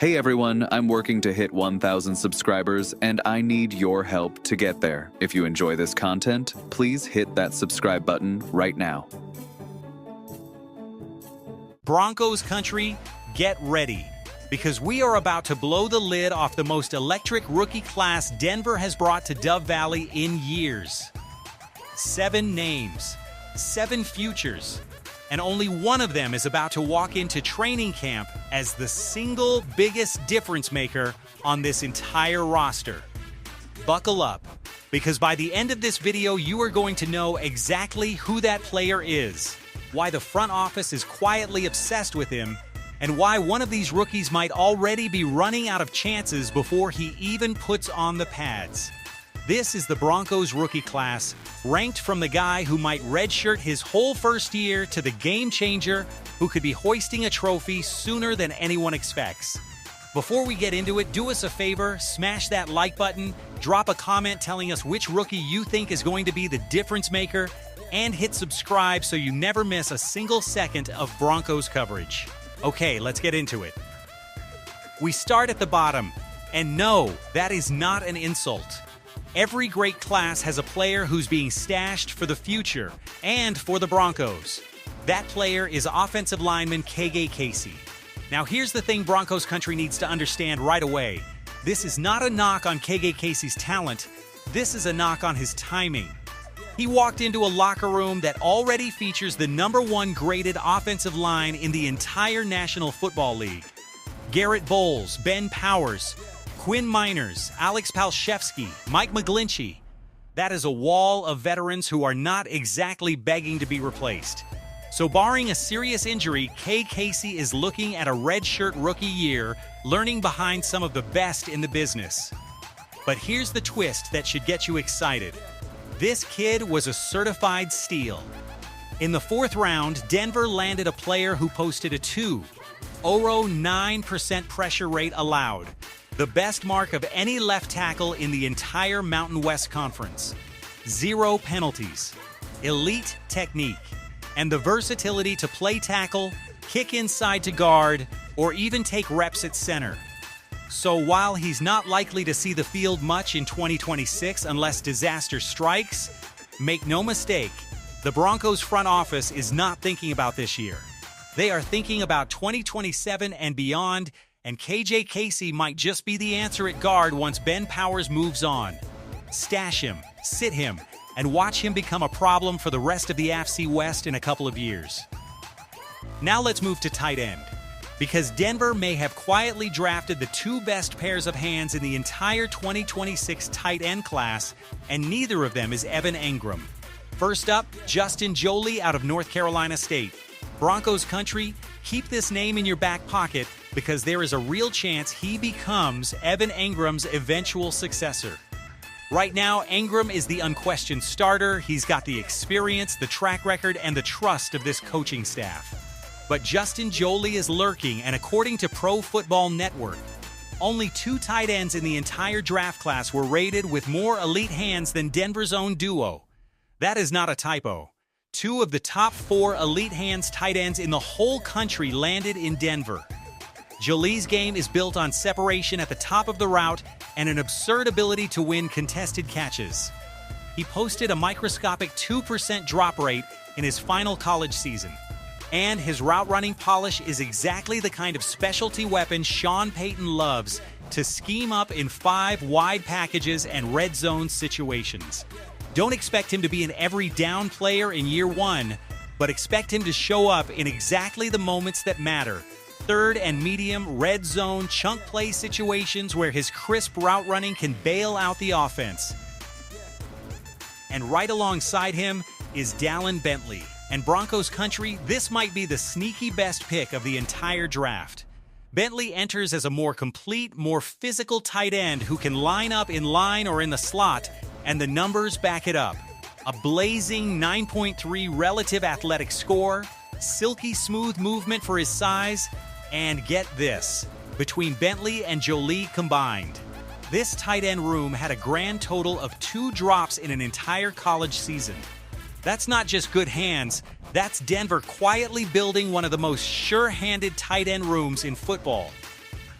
Hey everyone, I'm working to hit 1,000 subscribers and I need your help to get there. If you enjoy this content, please hit that subscribe button right now. Broncos country, get ready, because we are about to blow the lid off the most electric rookie class Denver has brought to Dove Valley in years. 7 names, 7 futures, and only one of them is about to walk into training camp as the single biggest difference maker on this entire roster. Buckle up, because by the end of this video, you are going to know exactly who that player is, why the front office is quietly obsessed with him, and why one of these rookies might already be running out of chances before he even puts on the pads. This is the Broncos rookie class, ranked from the guy who might redshirt his whole first year to the game changer who could be hoisting a trophy sooner than anyone expects. Before we get into it, do us a favor, smash that like button, drop a comment telling us which rookie you think is going to be the difference maker, and hit subscribe so you never miss a single second of Broncos coverage. Okay, let's get into it. We start at the bottom, and no, that is not an insult. Every great class has a player who's being stashed for the future and for the Broncos. That player is offensive lineman KJ Casey. Now here's the thing Broncos country needs to understand right away. This is not a knock on KJ Casey's talent. This is a knock on his timing. He walked into a locker room that already features the #1 graded offensive line in the entire National Football League. Garrett Bowles, Ben Powers, Quinn Miners, Alex Palshevsky, Mike McGlinchey. That is a wall of veterans who are not exactly begging to be replaced. So barring a serious injury, KJ Casey is looking at a redshirt rookie year, learning behind some of the best in the business. But here's the twist that should get you excited. This kid was a certified steal. In the 4th round, Denver landed a player who posted a 2.09% pressure rate allowed, the best mark of any left tackle in the entire Mountain West Conference. 0 penalties, elite technique, and the versatility to play tackle, kick inside to guard, or even take reps at center. So while he's not likely to see the field much in 2026 unless disaster strikes, make no mistake, the Broncos front office is not thinking about this year. They are thinking about 2027 and beyond, and KJ Casey might just be the answer at guard once Ben Powers moves on. Stash him, sit him, and watch him become a problem for the rest of the AFC West in a couple of years. Now let's move to tight end, because Denver may have quietly drafted the 2 best pairs of hands in the entire 2026 tight end class, and neither of them is Evan Engram. First up, Justin Joly out of North Carolina State. Broncos country, keep this name in your back pocket because there is a real chance he becomes Evan Engram's eventual successor. Right now, Engram is the unquestioned starter. He's got the experience, the track record, and the trust of this coaching staff. But Justin Joly is lurking, and according to Pro Football Network, only 2 tight ends in the entire draft class were rated with more elite hands than Denver's own duo. That is not a typo. 2 of the top 4 elite hands tight ends in the whole country landed in Denver. Joly's game is built on separation at the top of the route and an absurd ability to win contested catches. He posted a microscopic 2% drop rate in his final college season. And his route running polish is exactly the kind of specialty weapon Sean Payton loves to scheme up in 5 wide packages and red zone situations. Don't expect him to be an every down player in year 1, but expect him to show up in exactly the moments that matter. 3rd and medium red zone chunk play situations where his crisp route running can bail out the offense. And right alongside him is Dallin Bentley. And Broncos country, this might be the sneaky best pick of the entire draft. Bentley enters as a more complete, more physical tight end who can line up in line or in the slot, and the numbers back it up. A blazing 9.3 relative athletic score, silky smooth movement for his size, and get this, between Bentley and Joly combined, this tight end room had a grand total of 2 drops in an entire college season. That's not just good hands, that's Denver quietly building one of the most sure-handed tight end rooms in football.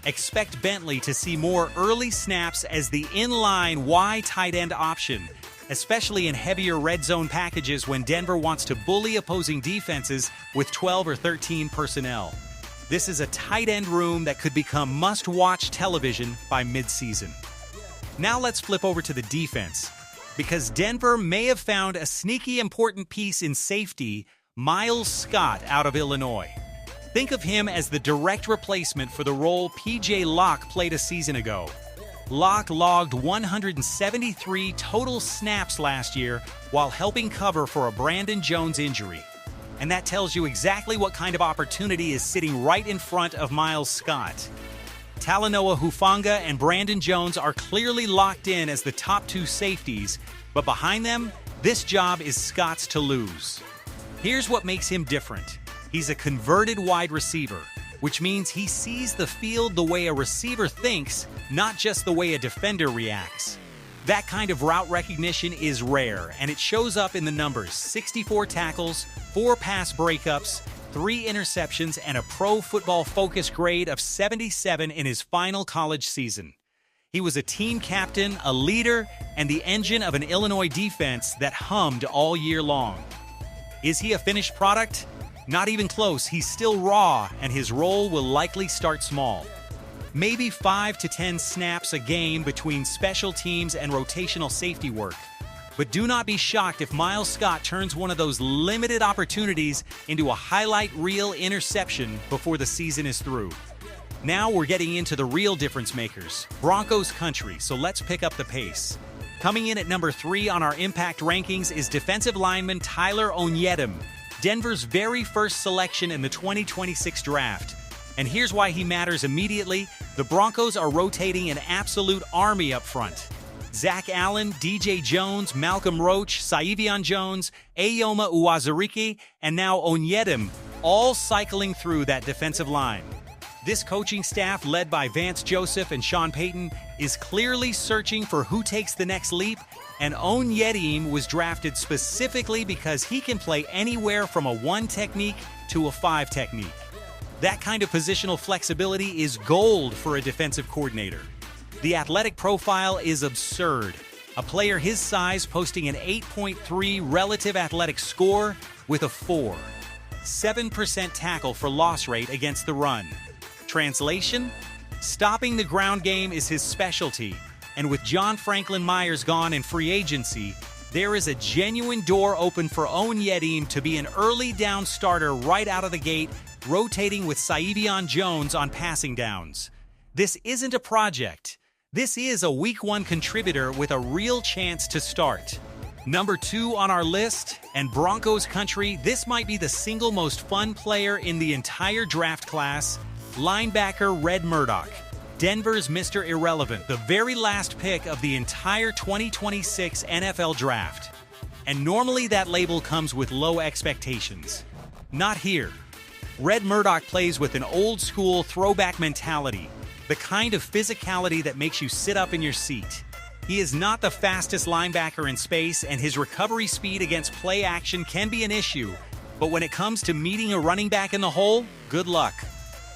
Expect Bentley to see more early snaps as the inline Y tight end option, especially in heavier red zone packages when Denver wants to bully opposing defenses with 12 or 13 personnel. This is a tight end room that could become must-watch television by midseason. Now let's flip over to the defense, because Denver may have found a sneaky important piece in safety, Miles Scott out of Illinois. Think of him as the direct replacement for the role P.J. Locke played a season ago. Locke logged 173 total snaps last year while helping cover for a Brandon Jones injury. And that tells you exactly what kind of opportunity is sitting right in front of Miles Scott. Talanoa Hufanga and Brandon Jones are clearly locked in as the top two safeties, but behind them, this job is Scott's to lose. Here's what makes him different. He's a converted wide receiver, which means he sees the field the way a receiver thinks, not just the way a defender reacts. That kind of route recognition is rare, and it shows up in the numbers: 64 tackles, 4 pass breakups, 3 interceptions, and a Pro Football Focus grade of 77 in his final college season. He was a team captain, a leader, and the engine of an Illinois defense that hummed all year long. Is he a finished product? Not even close. He's still raw, and his role will likely start small. Maybe 5 to 10 snaps a game between special teams and rotational safety work. But do not be shocked if Miles Scott turns one of those limited opportunities into a highlight reel interception before the season is through. Now we're getting into the real difference makers, Broncos country, so let's pick up the pace. Coming in at number 3 on our impact rankings is defensive lineman Tyler Onyedem, Denver's very first selection in the 2026 draft. And here's why he matters immediately. The Broncos are rotating an absolute army up front. Zach Allen, DJ Jones, Malcolm Roach, Saivion Jones, Ayoma Uwazurike, and now Onyedem, all cycling through that defensive line. This coaching staff, led by Vance Joseph and Sean Payton, is clearly searching for who takes the next leap, and Onyedem was drafted specifically because he can play anywhere from a 1 technique to a 5 technique. That kind of positional flexibility is gold for a defensive coordinator. The athletic profile is absurd. A player his size posting an 8.3 relative athletic score with a 4. 7% tackle for loss rate against the run. Translation? Stopping the ground game is his specialty, and with John Franklin Myers gone in free agency, there is a genuine door open for Onyedem to be an early down starter right out of the gate, rotating with Saivion Jones on passing downs. This isn't a project. This is a Week 1 contributor with a real chance to start. Number 2 on our list, and Broncos country, this might be the single most fun player in the entire draft class, linebacker Red Murdoch, Denver's Mr. Irrelevant, the very last pick of the entire 2026 NFL Draft. And normally that label comes with low expectations. Not here. Red Murdoch plays with an old-school throwback mentality, the kind of physicality that makes you sit up in your seat. He is not the fastest linebacker in space, and his recovery speed against play action can be an issue, but when it comes to meeting a running back in the hole, good luck.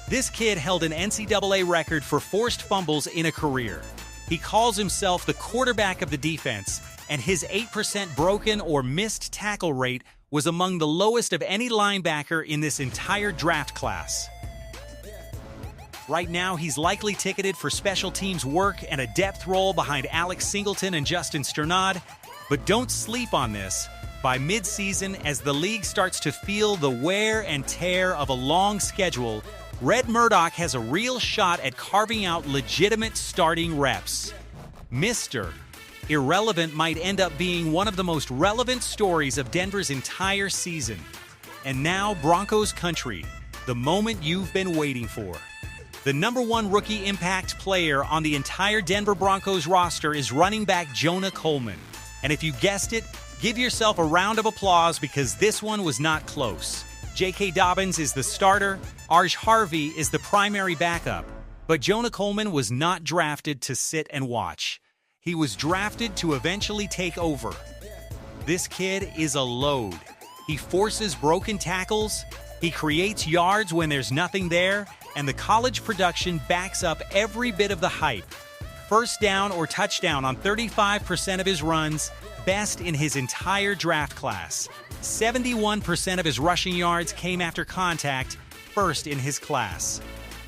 This kid held an NCAA record for forced fumbles in a career. He calls himself the quarterback of the defense, and his 8% broken or missed tackle rate was among the lowest of any linebacker in this entire draft class. Right now, he's likely ticketed for special teams work and a depth role behind Alex Singleton and Justin Sternad, but don't sleep on this. By mid-season, as the league starts to feel the wear and tear of a long schedule, Red Murdoch has a real shot at carving out legitimate starting reps. Mr. Irrelevant might end up being one of the most relevant stories of Denver's entire season. And now, Broncos country, the moment you've been waiting for. The number 1 rookie impact player on the entire Denver Broncos roster is running back Jonah Coleman. And if you guessed it, give yourself a round of applause because this one was not close. J.K. Dobbins is the starter, Arj Harvey is the primary backup, but Jonah Coleman was not drafted to sit and watch. He was drafted to eventually take over. This kid is a load. He forces broken tackles, he creates yards when there's nothing there, and the college production backs up every bit of the hype. First down or touchdown on 35% of his runs, best in his entire draft class. 71% of his rushing yards came after contact, first in his class.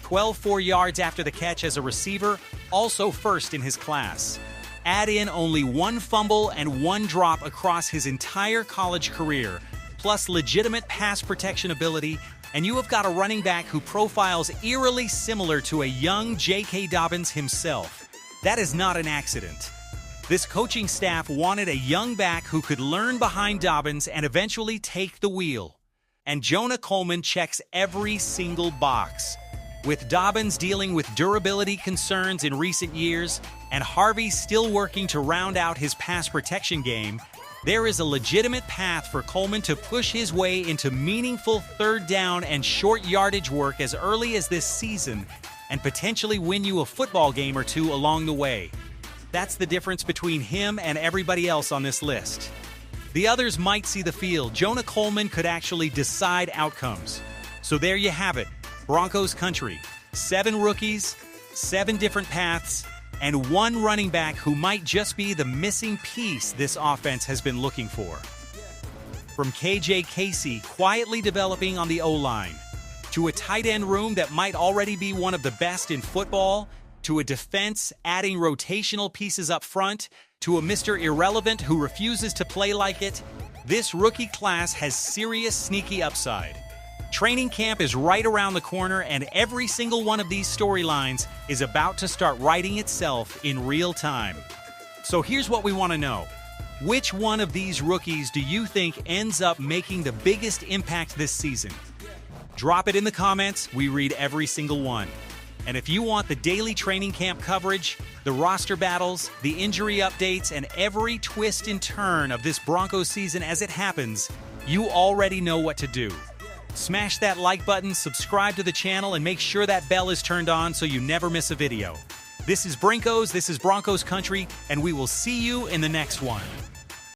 12 yards after the catch as a receiver, also first in his class. Add in only 1 fumble and 1 drop across his entire college career, plus legitimate pass protection ability, and you have got a running back who profiles eerily similar to a young J.K. Dobbins himself. That is not an accident. This coaching staff wanted a young back who could learn behind Dobbins and eventually take the wheel. And Jonah Coleman checks every single box. With Dobbins dealing with durability concerns in recent years, and Harvey still working to round out his pass protection game, there is a legitimate path for Coleman to push his way into meaningful third down and short yardage work as early as this season, and potentially win you a football game or two along the way. That's the difference between him and everybody else on this list. The others might see the field. Jonah Coleman could actually decide outcomes. So there you have it. Broncos country. 7 rookies, 7 different paths, and 1 running back who might just be the missing piece this offense has been looking for. From KJ Casey quietly developing on the O-line, to a tight end room that might already be one of the best in football, to a defense adding rotational pieces up front, to a Mr. Irrelevant who refuses to play like it, this rookie class has serious sneaky upside. Training camp is right around the corner, and every single one of these storylines is about to start writing itself in real time. So here's what we want to know. Which one of these rookies do you think ends up making the biggest impact this season? Drop it in the comments. We read every single one. And if you want the daily training camp coverage, the roster battles, the injury updates, and every twist and turn of this Broncos season as it happens, you already know what to do. Smash that like button, subscribe to the channel, and make sure that bell is turned on so you never miss a video. This is Broncos, this is Broncos Country, and we will see you in the next one.